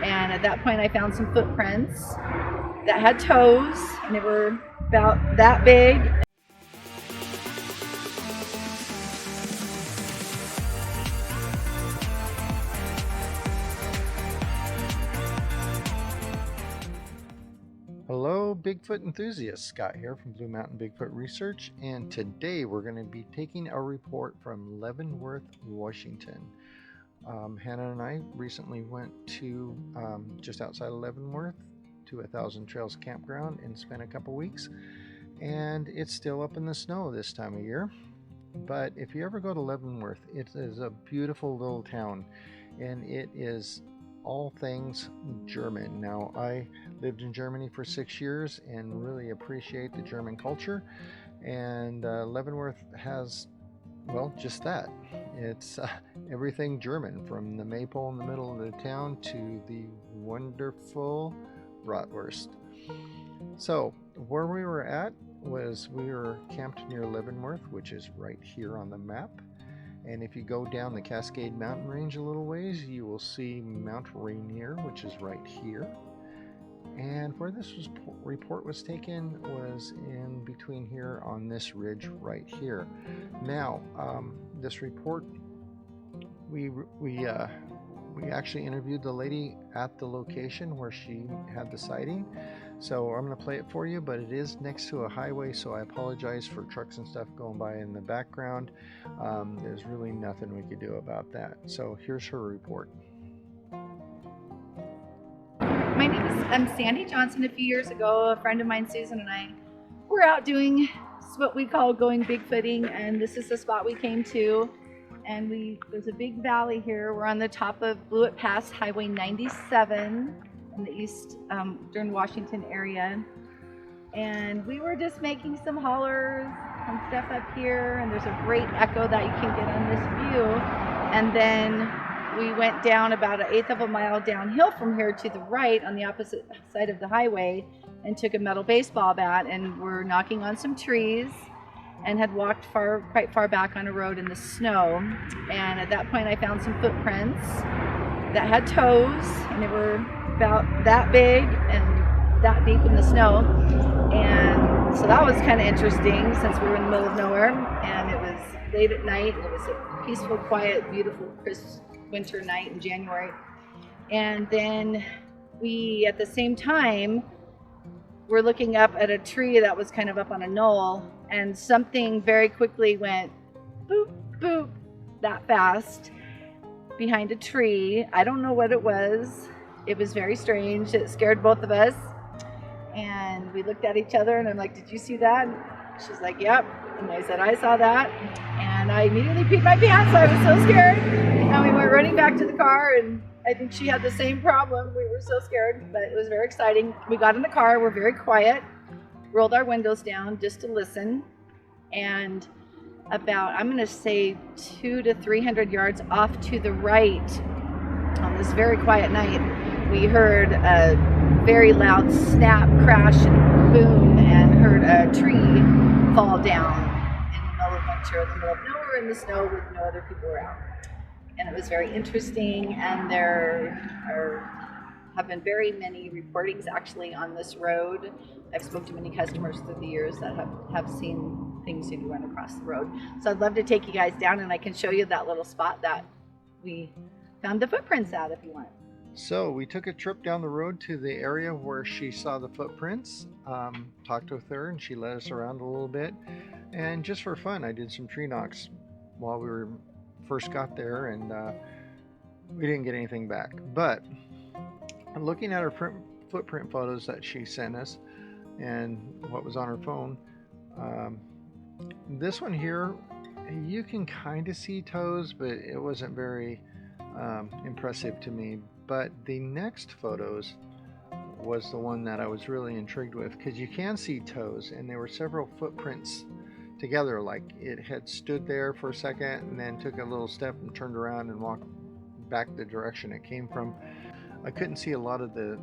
And at that point I found some footprints that had toes, and they were about that big. Hello, Bigfoot enthusiasts. Scott here from Blue Mountain Bigfoot Research, and today we're going to be taking a report from Leavenworth, Washington. Hannah and I recently went to just outside of Leavenworth to 1,000 Trails Campground and spent a couple weeks, and it's still up in the snow this time of year. But if you ever go to Leavenworth, it is a beautiful little town, and it is all things German. Now, I lived in Germany for 6 years and really appreciate the German culture, and Leavenworth has, well, just that. It's everything German, from the maypole in the middle of the town to the wonderful bratwurst. So where we were at was, we were camped near Leavenworth, which is right here on the map. And if you go down the Cascade Mountain Range a little ways, you will see Mount Rainier, which is right here. And where this report was taken was in between here on this ridge right here. Now, this report, we actually interviewed the lady at the location where she had the sighting. So I'm going to play it for you, but it is next to a highway, so I apologize for trucks and stuff going by in the background. There's really nothing we could do about that. So here's her report. My name is Sandy Johnson. A few years ago, a friend of mine, Susan, and I were out doing what we call going Bigfooting, and this is the spot we came to. And there's a big valley here. We're on the top of Blewett Pass, Highway 97 in the east Eastern Washington area. And we were just making some hollers and stuff up here, and there's a great echo that you can get on this view. And then we went down about 1/8 of a mile downhill from here to the right on the opposite side of the highway, and took a metal baseball bat, and we're knocking on some trees, and had walked quite far back on a road in the snow. And at that point I found some footprints that had toes, and they were about that big and that deep in the snow. And so that was kind of interesting, since we were in the middle of nowhere, and it was late at night. It was a peaceful, quiet, beautiful, crisp winter night in January. And then we, at the same time, were looking up at a tree that was kind of up on a knoll, and something very quickly went boop, boop, that fast behind a tree. I don't know what it was. It was very strange. It scared both of us. And we looked at each other, and I'm like, "Did you see that?" She's like, "Yep." And I said, "I saw that." And I immediately peed my pants. I was so scared. And we went running back to the car, and I think she had the same problem. We were so scared, but it was very exciting. We got in the car, we're very quiet, rolled our windows down just to listen. And about, I'm going to say 200 to 300 yards off to the right, on this very quiet night, we heard a very loud snap, crash, and boom, and heard a tree fall down in the middle of winter, in the middle of nowhere, in the snow, with no other people around. And it was very interesting, and there have been very many reportings actually on this road. I've spoken to many customers through the years that have seen things maybe run across the road. So I'd love to take you guys down, and I can show you that little spot that we found the footprints at if you want. So we took a trip down the road to the area where she saw the footprints, talked with her, and she led us around a little bit. And just for fun, I did some tree knocks while we first got there, and we didn't get anything back. But looking at her footprint photos that she sent us and what was on her phone, this one here, you can kind of see toes, but it wasn't very impressive to me. But the next photos was the one that I was really intrigued with, because you can see toes, and there were several footprints together, like it had stood there for a second and then took a little step and turned around and walked back the direction it came from. I couldn't see a lot of the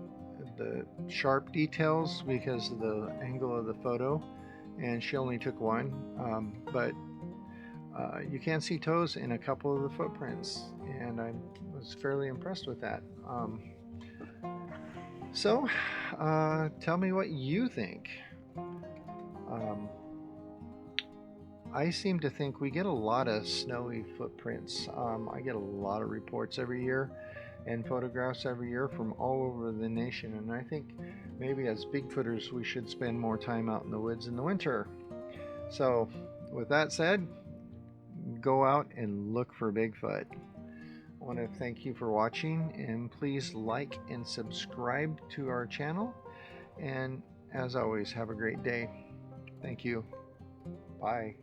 sharp details because of the angle of the photo, and she only took one, but you can see toes in a couple of the footprints, and I was fairly impressed with that. So, tell me what you think. I seem to think we get a lot of snowy footprints. I get a lot of reports every year and photographs every year from all over the nation, and I think maybe as Bigfooters we should spend more time out in the woods in the winter. So, with that said, go out and look for Bigfoot. I want to thank you for watching, and please like and subscribe to our channel. And as always, have a great day. Thank you. Bye.